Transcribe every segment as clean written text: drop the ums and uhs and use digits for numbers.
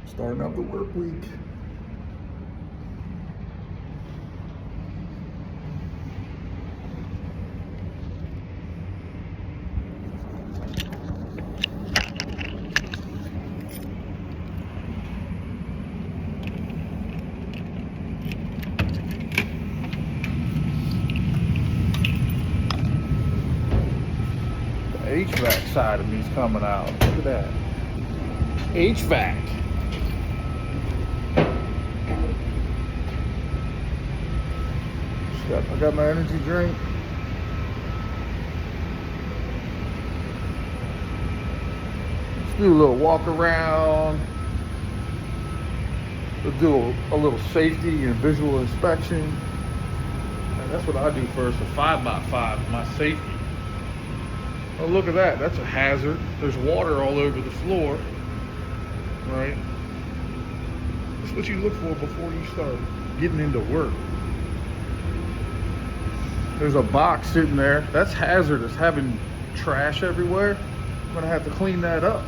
Starting up the work week. The HVAC side of me's coming out. Look at that. HVAC. I got my energy drink. Let's do a little walk around. We'll do a little safety and visual inspection. And that's what I do first, a 5x5, my safety. Oh, look at that, that's a hazard. There's water all over the floor, right? That's what you look for before you start getting into work. There's a box sitting there. That's hazardous, having trash everywhere. I'm gonna have to clean that up,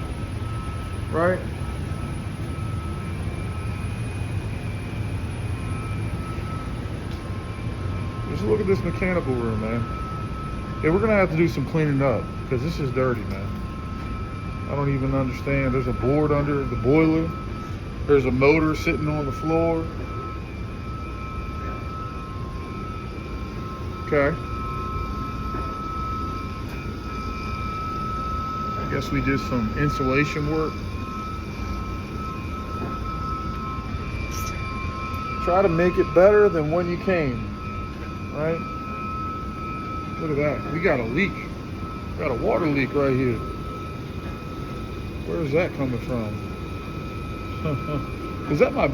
right? Just look at this mechanical room, man. Yeah, we're gonna have to do some cleaning up because this is dirty, man. I don't even understand. There's a board under the boiler. There's a motor sitting on the floor. Okay. I guess we did some insulation work. Try to make it better than when you came, right? Look at that. We got a leak. Got a water leak right here. Where's that coming from? Is that my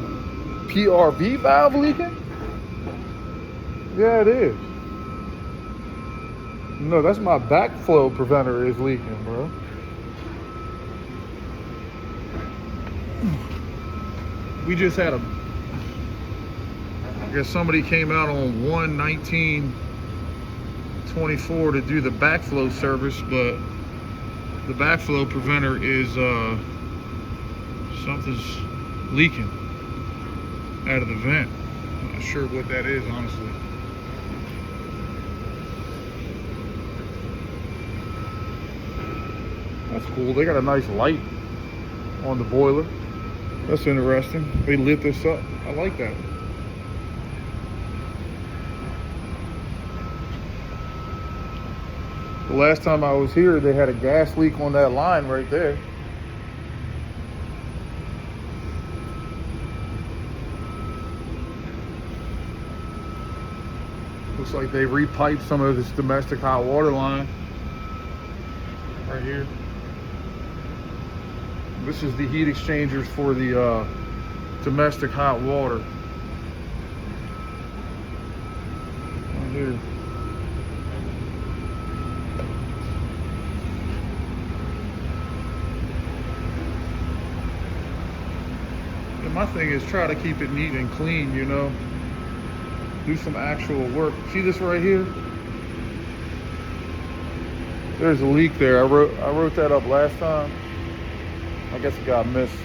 PRV valve leaking? Yeah, it is. No, that's my backflow preventer is leaking, bro. We just had I guess somebody came out on 1/19/24 to do the backflow service, but the backflow preventer is something's leaking out of the vent. I'm not sure what that is, honestly. That's cool. They got a nice light on the boiler. That's interesting. They lit this up. I like that. The last time I was here, they had a gas leak on that line right there. Looks like they repiped some of this domestic hot water line right here. This is the heat exchangers for the domestic hot water. Right here. And my thing is try to keep it neat and clean, you know. Do some actual work. See this right here? There's a leak there. I wrote that up last time. I guess it got missed.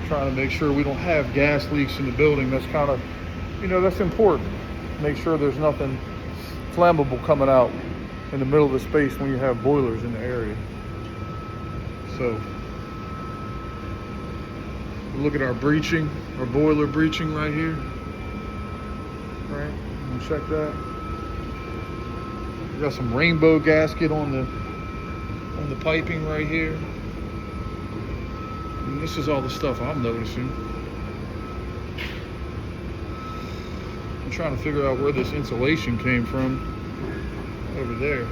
Trying to make sure we don't have gas leaks in the building. That's kind of, you know, that's important. Make sure there's nothing flammable coming out in the middle of the space when you have boilers in the area. So, look at our breaching, our boiler breaching right here. Right, check that. We got some rainbow gasket on the piping right here. And this is all the stuff I'm noticing. I'm trying to figure out where this insulation came from over there.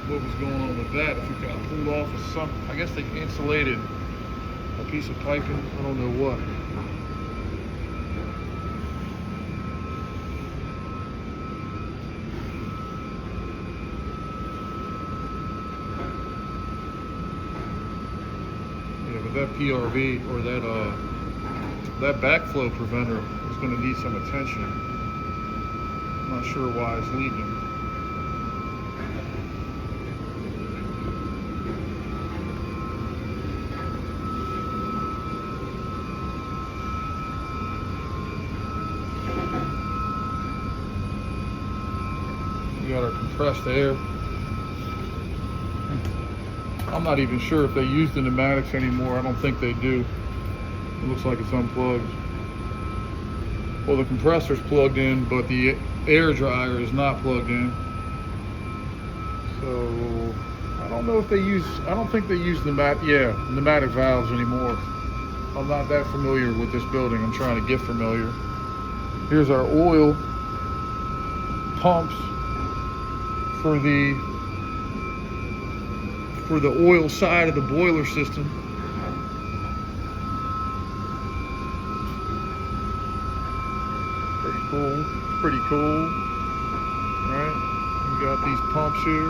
What was going on with that? If it got pulled off of something. I guess they insulated a piece of piping. I don't know what. That PRV or that backflow preventer is going to need some attention. I'm not sure why it's leaking. compressed air. I'm not even sure if they use the pneumatics anymore. I don't think they do. It looks like it's unplugged. Well, the compressor's plugged in, but the air dryer is not plugged in. So I don't know if they use, I don't think they use pneumatic valves anymore. I'm not that familiar with this building. I'm trying to get familiar. Here's our oil pumps for the oil side of the boiler system. Pretty cool. All right, we got these pumps here.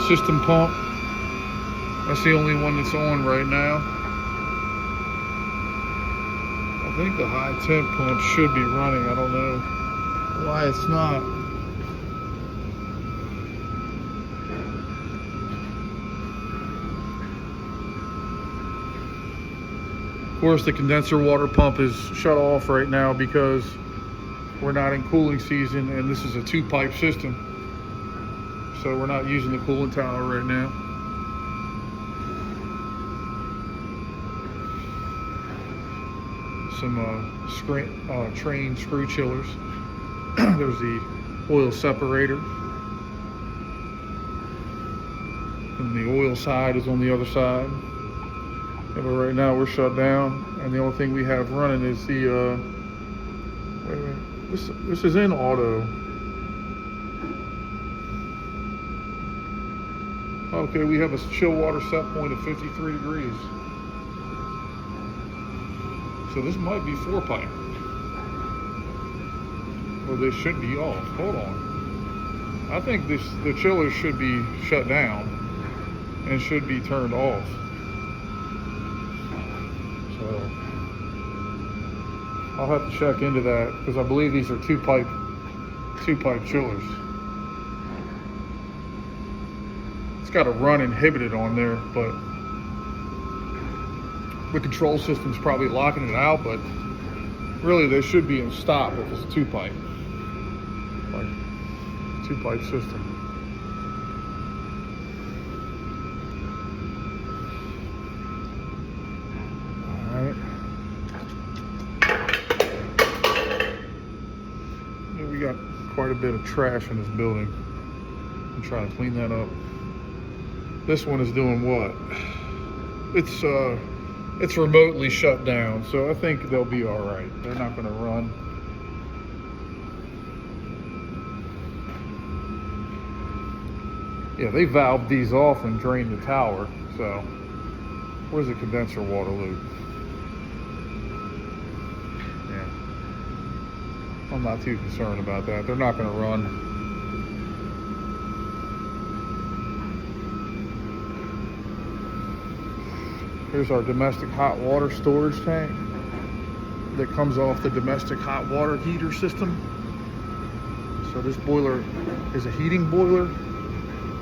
System pump. That's the only one that's on right now. I think the high temp pump should be running. I don't know why it's not. Of course, the condenser water pump is shut off right now because we're not in cooling season, and this is a 2-pipe system. So we're not using the coolant tower right now. Some train screw chillers. There's the oil separator. And the oil side is on the other side. Yeah, but right now we're shut down, and the only thing we have running is the wait a minute. This is in auto. Okay, we have a chill water set point of 53 degrees. So this might be 4-pipe. Or they should be off. Hold on. I think the chillers should be shut down and should be turned off. So I'll have to check into that because I believe these are 2-pipe chillers. It's got a run inhibited on there, but the control system's probably locking it out, but really they should be in stop if it's 2-pipe. Like 2-pipe system. All right. Yeah, we got quite a bit of trash in this building. I'm trying to clean that up. This one is doing what? It's remotely shut down, so I think they'll be all right. They're not going to run. Yeah, they valved these off and drained the tower. So where's the condenser water loop? Yeah, I'm not too concerned about that. They're not going to run. Here's our domestic hot water storage tank that comes off the domestic hot water heater system. So this boiler is a heating boiler,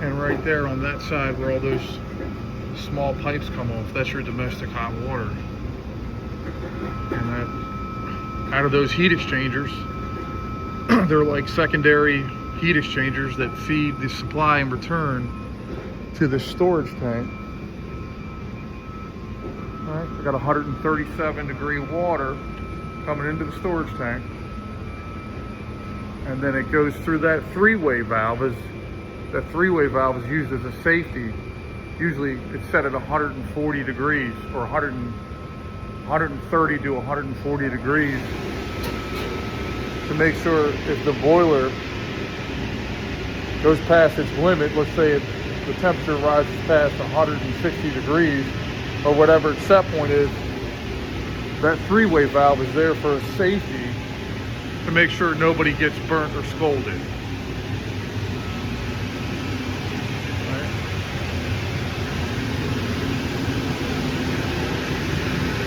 and right there on that side where all those small pipes come off, that's your domestic hot water. And that, out of those heat exchangers, they're like secondary heat exchangers that feed the supply in return to the storage tank. All right, we got 137 degree water coming into the storage tank, and then it goes through that 3-way valve. That 3-way valve is used as a safety. Usually it's set at 140 degrees or 130 to 140 degrees to make sure if the boiler goes past its limit, let's say the temperature rises past 160 degrees, or whatever its set point is, that 3-way valve is there for safety to make sure nobody gets burnt or scalded. Right.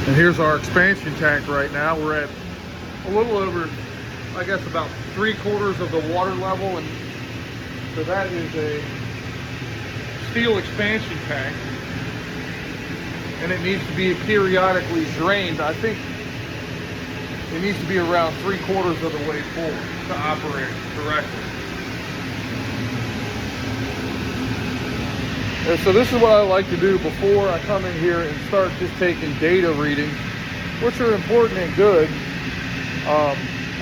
And here's our expansion tank right now. We're at a little over, I guess about 3/4 of the water level, and so that is a steel expansion tank. and it needs to be periodically drained. I think it needs to be around 3/4 of the way full to operate correctly. And so this is what I like to do before I come in here and start just taking data readings, which are important and good.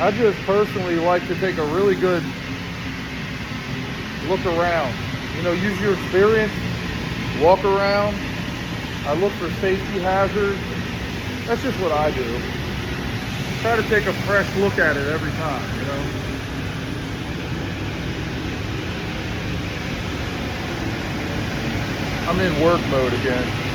I just personally like to take a really good look around. You know, use your experience, walk around. I look for safety hazards. That's just what I do. Try to take a fresh look at it every time, you know. I'm in work mode again.